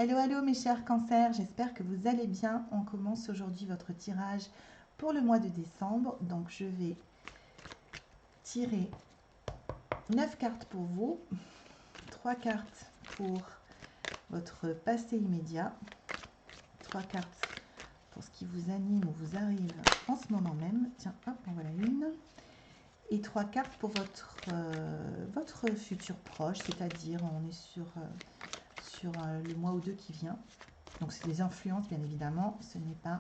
Hello, hello mes chers cancers, j'espère que vous allez bien. On commence aujourd'hui votre tirage pour le mois de décembre. Donc je vais tirer 9 cartes pour vous, 3 cartes pour votre passé immédiat, 3 cartes pour ce qui vous anime ou vous arrive en ce moment même. Tiens, hop, en voilà une. Et 3 cartes pour votre futur proche, c'est-à-dire on est sur le mois ou deux qui vient. Donc c'est des influences bien évidemment, ce n'est pas,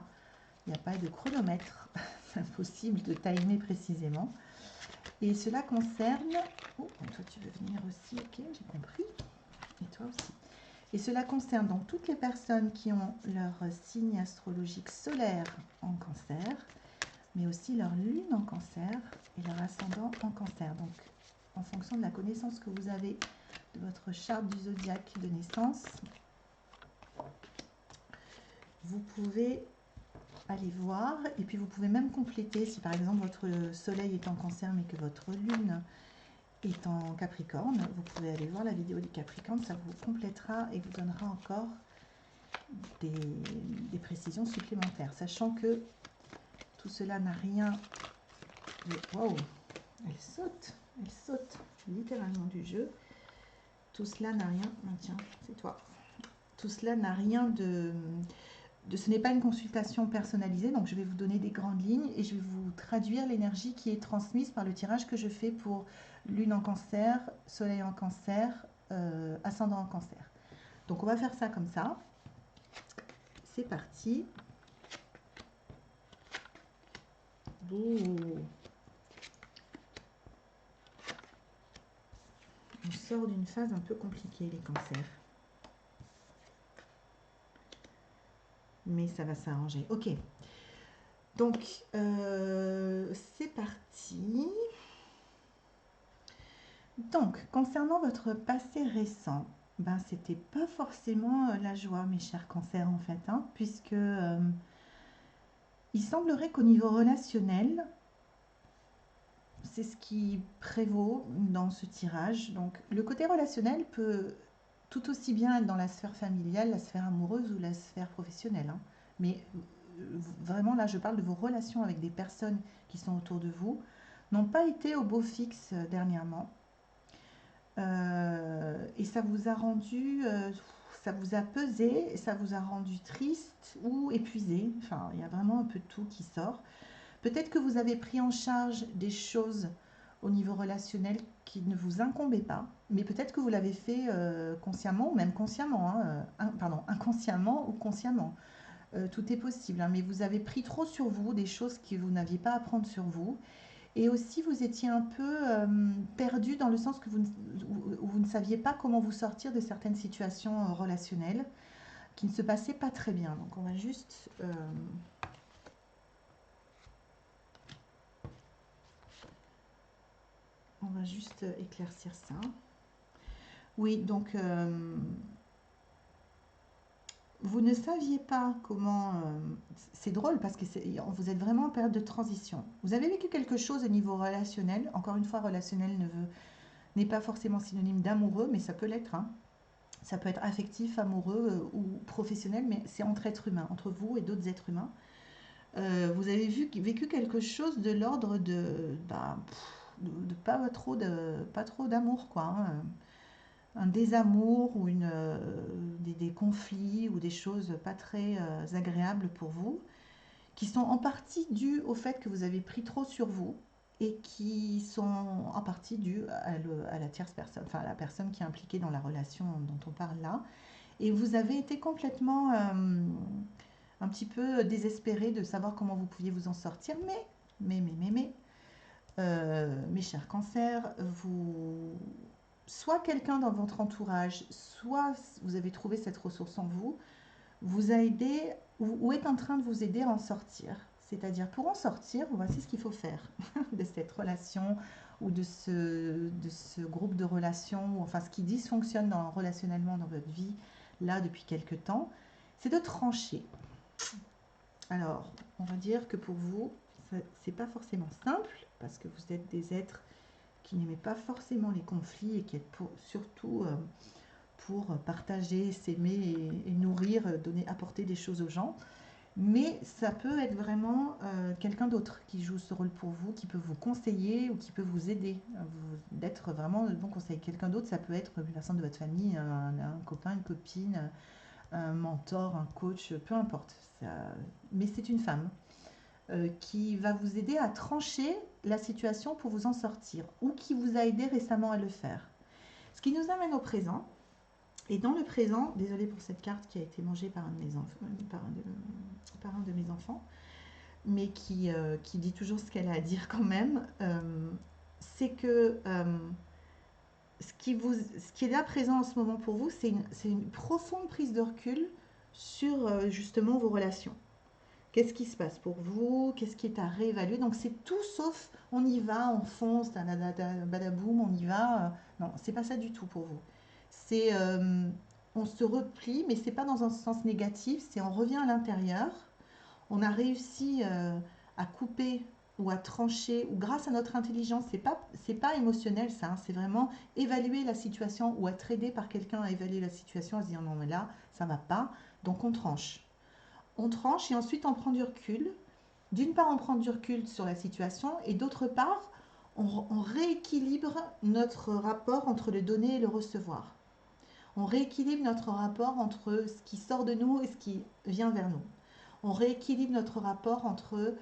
il n'y a pas de chronomètre, c'est impossible de timer précisément. Et cela concerne, oh toi tu veux venir aussi, ok j'ai compris, et toi aussi. Et cela concerne donc toutes les personnes qui ont leur signe astrologique solaire en cancer, mais aussi leur lune en cancer et leur ascendant en cancer. Donc en fonction de la connaissance que vous avez de votre charte du zodiaque de naissance, vous pouvez aller voir et puis vous pouvez même compléter si par exemple votre soleil est en cancer mais que votre lune est en capricorne, vous pouvez aller voir la vidéo du capricorne, ça vous complétera et vous donnera encore des précisions supplémentaires, sachant que tout cela n'a rien de... Wow, elle saute littéralement du jeu. Tout cela n'a rien... Oh, tiens, c'est toi. Tout cela n'a rien de... Ce n'est pas une consultation personnalisée, donc je vais vous donner des grandes lignes et je vais vous traduire l'énergie qui est transmise par le tirage que je fais pour lune en cancer, soleil en cancer, ascendant en cancer. Donc on va faire ça comme ça. C'est parti. Ouh. On sort d'une phase un peu compliquée, les cancers. Mais ça va s'arranger. Ok. Donc, c'est parti. Donc, concernant votre passé récent, ben, c'était pas forcément la joie, mes chers cancers, en fait, hein, puisque il semblerait qu'au niveau relationnel, c'est ce qui prévaut dans ce tirage. Donc, le côté relationnel peut tout aussi bien être dans la sphère familiale, la sphère amoureuse ou la sphère professionnelle, hein. Mais vraiment, là, je parle de vos relations avec des personnes qui sont autour de vous, n'ont pas été au beau fixe dernièrement. Et ça vous a rendu, ça vous a pesé, ça vous a rendu triste ou épuisé. Enfin, il y a vraiment un peu de tout qui sort. Peut-être que vous avez pris en charge des choses au niveau relationnel qui ne vous incombaient pas, mais peut-être que vous l'avez fait consciemment ou même consciemment, hein, pardon, inconsciemment ou consciemment. Tout est possible, hein, mais vous avez pris trop sur vous des choses que vous n'aviez pas à prendre sur vous. Et aussi, vous étiez un peu perdu dans le sens que vous ne saviez pas comment vous sortir de certaines situations relationnelles qui ne se passaient pas très bien. Donc, on va juste éclaircir ça. Oui, donc, vous ne saviez pas comment... c'est drôle parce que vous êtes vraiment en période de transition. Vous avez vécu quelque chose au niveau relationnel. Encore une fois, relationnel n'est pas forcément synonyme d'amoureux, mais ça peut l'être, hein. Ça peut être affectif, amoureux ou professionnel, mais c'est entre êtres humains, entre vous et d'autres êtres humains. Vous avez vécu quelque chose de l'ordre de pas trop d'amour, quoi, hein. Un désamour ou des conflits ou des choses pas très agréables pour vous, qui sont en partie dues au fait que vous avez pris trop sur vous et qui sont en partie dues à la tierce personne, enfin à la personne qui est impliquée dans la relation dont on parle là. Et vous avez été complètement un petit peu désespéré de savoir comment vous pouviez vous en sortir, mes chers cancers, soit quelqu'un dans votre entourage, soit vous avez trouvé cette ressource en vous, vous a aidé ou est en train de vous aider à en sortir. C'est-à-dire, pour en sortir, voici ce qu'il faut faire de cette relation ou de ce groupe de relations, ou enfin ce qui dysfonctionne relationnellement dans votre vie, là, depuis quelque temps, c'est de trancher. Alors, on va dire que pour vous, c'est pas forcément simple, parce que vous êtes des êtres qui n'aimaient pas forcément les conflits et qui êtes surtout pour partager, s'aimer et nourrir, donner, apporter des choses aux gens. Mais ça peut être vraiment quelqu'un d'autre qui joue ce rôle pour vous, qui peut vous conseiller ou qui peut vous aider. D'être vraiment le bon conseil. Quelqu'un d'autre, ça peut être une personne de votre famille, un copain, une copine, un mentor, un coach, peu importe. Mais c'est une femme qui va vous aider à trancher la situation pour vous en sortir ou qui vous a aidé récemment à le faire. Ce qui nous amène au présent. Et dans le présent, désolée pour cette carte qui a été mangée par un de mes enfants, par un de mes enfants, mais qui dit toujours ce qu'elle a à dire quand même, c'est que ce qui est là présent en ce moment pour vous, c'est une profonde prise de recul sur justement vos relations. Qu'est-ce qui se passe pour vous? Qu'est-ce qui est à réévaluer? Donc c'est tout sauf on y va, on fonce, badaboum, on y va. Non, c'est pas ça du tout pour vous. C'est on se replie, mais c'est pas dans un sens négatif, c'est on revient à l'intérieur. On a réussi à couper ou à trancher, ou grâce à notre intelligence, c'est pas émotionnel ça, hein, c'est vraiment évaluer la situation ou être aidé par quelqu'un à évaluer la situation, à se dire non mais là, ça va pas, donc on tranche. On tranche et ensuite on prend du recul. D'une part, on prend du recul sur la situation et d'autre part, on rééquilibre notre rapport entre le donner et le recevoir. On rééquilibre notre rapport entre ce qui sort de nous et ce qui vient vers nous. On rééquilibre notre rapport entre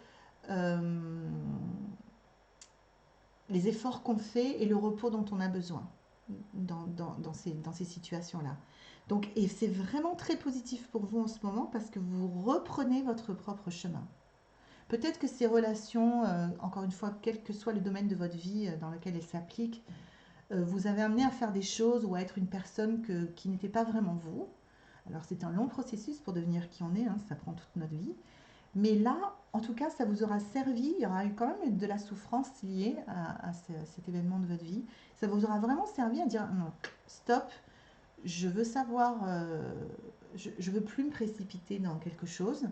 euh, les efforts qu'on fait et le repos dont on a besoin dans ces situations-là. Donc, et c'est vraiment très positif pour vous en ce moment parce que vous reprenez votre propre chemin. Peut-être que ces relations, encore une fois, quel que soit le domaine de votre vie dans lequel elles s'appliquent, vous avez amené à faire des choses ou à être une personne qui n'était pas vraiment vous. Alors c'est un long processus pour devenir qui on est, hein, ça prend toute notre vie. Mais là, en tout cas, ça vous aura servi, il y aura eu quand même de la souffrance liée à cet événement de votre vie. Ça vous aura vraiment servi à dire non, stop, je veux savoir, je veux plus me précipiter dans quelque chose,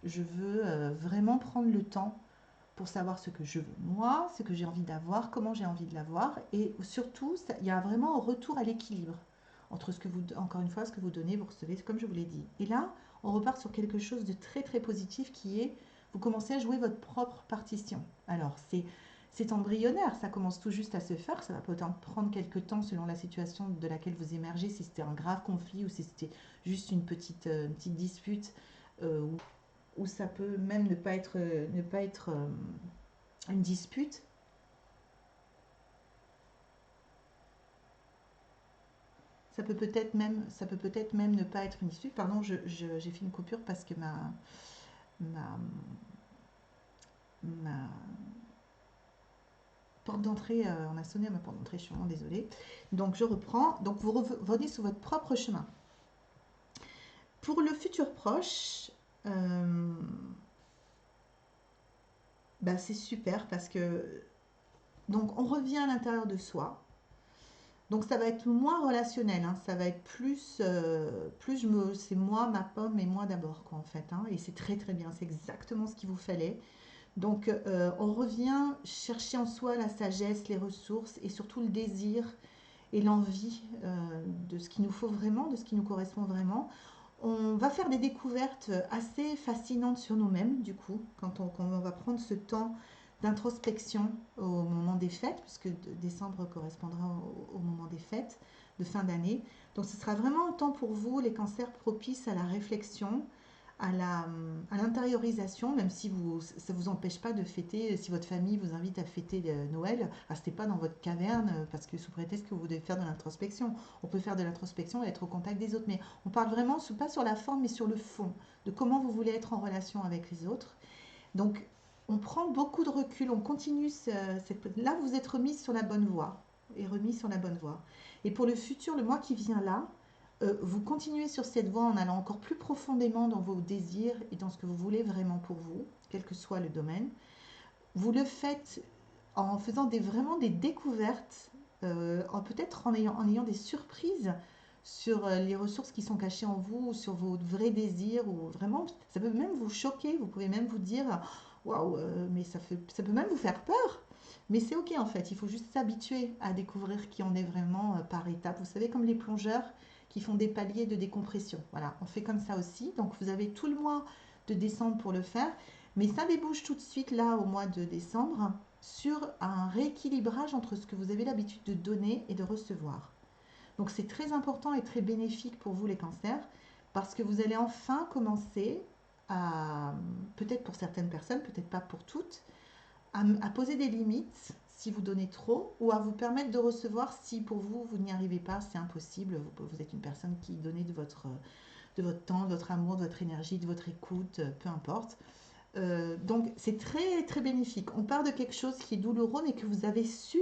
je veux vraiment prendre le temps pour savoir ce que je veux moi, ce que j'ai envie d'avoir, comment j'ai envie de l'avoir, et surtout, il y a vraiment un retour à l'équilibre entre ce que vous, encore une fois, ce que vous donnez, vous recevez, comme je vous l'ai dit. Et là, on repart sur quelque chose de très très positif qui est, vous commencez à jouer votre propre partition. Alors, c'est embryonnaire, ça commence tout juste à se faire, ça va peut-être prendre quelques temps selon la situation de laquelle vous émergez, si c'était un grave conflit ou si c'était juste une petite dispute ou ça peut même ne pas être une dispute. Ça peut peut-être même ne pas être une dispute. Pardon, j'ai fait une coupure parce que ma, ma porte d'entrée, on a sonné à ma porte d'entrée, je suis vraiment désolée. Donc je reprends. Donc vous revenez sur votre propre chemin. Pour le futur proche, bah c'est super parce que donc on revient à l'intérieur de soi. Donc ça va être moins relationnel, hein, ça va être c'est moi, ma pomme et moi d'abord, quoi, en fait, hein, et c'est très très bien, c'est exactement ce qu'il vous fallait. Donc on revient chercher en soi la sagesse, les ressources et surtout le désir et l'envie de ce qu'il nous faut vraiment, de ce qui nous correspond vraiment. On va faire des découvertes assez fascinantes sur nous-mêmes, du coup, quand on va prendre ce temps d'introspection au moment des fêtes, puisque décembre correspondra au moment des fêtes de fin d'année. Donc ce sera vraiment un temps pour vous, les cancers, propices à la réflexion, à l'intériorisation, même si ça ne vous empêche pas de fêter, si votre famille vous invite à fêter Noël, restez pas dans votre caverne parce que sous prétexte que vous devez faire de l'introspection. On peut faire de l'introspection et être au contact des autres, mais on parle vraiment, pas sur la forme, mais sur le fond, de comment vous voulez être en relation avec les autres. Donc, on prend beaucoup de recul, on continue, là vous êtes remis sur la bonne voie, et remis sur la bonne voie. Et pour le futur, le mois qui vient là, vous continuez sur cette voie en allant encore plus profondément dans vos désirs et dans ce que vous voulez vraiment pour vous, quel que soit le domaine. Vous le faites en faisant vraiment des découvertes, peut-être en ayant des surprises sur les ressources qui sont cachées en vous, ou sur vos vrais désirs, ou vraiment, ça peut même vous choquer, vous pouvez même vous dire, waouh, mais ça peut même vous faire peur. Mais c'est ok en fait, il faut juste s'habituer à découvrir qui on est vraiment par étapes. Vous savez, comme les plongeurs, qui font des paliers de décompression. Voilà, on fait comme ça aussi. Donc vous avez tout le mois de décembre pour le faire, mais ça débouche tout de suite là au mois de décembre sur un rééquilibrage entre ce que vous avez l'habitude de donner et de recevoir. Donc c'est très important et très bénéfique pour vous les cancers, parce que vous allez enfin commencer à, peut-être pour certaines personnes, peut-être pas pour toutes, à poser des limites si vous donnez trop, ou à vous permettre de recevoir si pour vous, vous n'y arrivez pas, c'est impossible, vous êtes une personne qui donnait de votre temps, de votre amour, de votre énergie, de votre écoute, peu importe. Donc c'est très très bénéfique. On part de quelque chose qui est douloureux, mais que vous avez su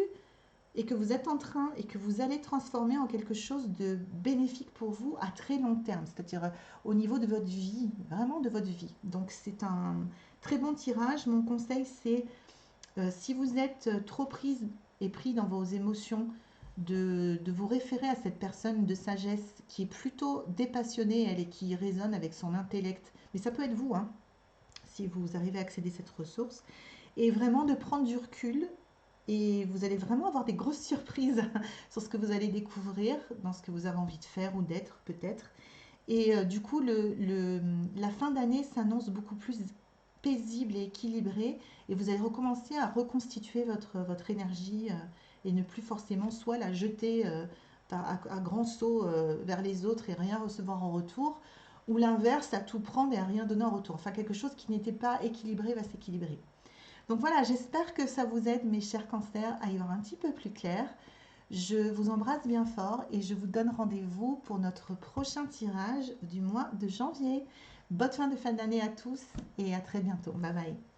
et que vous êtes en train et que vous allez transformer en quelque chose de bénéfique pour vous à très long terme, c'est-à-dire au niveau de votre vie, vraiment de votre vie. Donc c'est un très bon tirage. Mon conseil, c'est si vous êtes trop prise et pris dans vos émotions, de vous référer à cette personne de sagesse qui est plutôt dépassionnée, elle, et qui résonne avec son intellect. Mais ça peut être vous, hein, si vous arrivez à accéder à cette ressource. Et vraiment de prendre du recul. Et vous allez vraiment avoir des grosses surprises sur ce que vous allez découvrir, dans ce que vous avez envie de faire ou d'être peut-être. Et du coup, la fin d'année s'annonce beaucoup plus paisible et équilibrée. Et vous allez recommencer à reconstituer votre énergie et ne plus forcément soit la jeter à grands sauts vers les autres et rien recevoir en retour, ou l'inverse, à tout prendre et à rien donner en retour. Enfin, quelque chose qui n'était pas équilibré va s'équilibrer. Donc voilà, j'espère que ça vous aide, mes chers cancers, à y voir un petit peu plus clair. Je vous embrasse bien fort et je vous donne rendez-vous pour notre prochain tirage du mois de janvier. Bonne fin de d'année à tous et à très bientôt. Bye bye.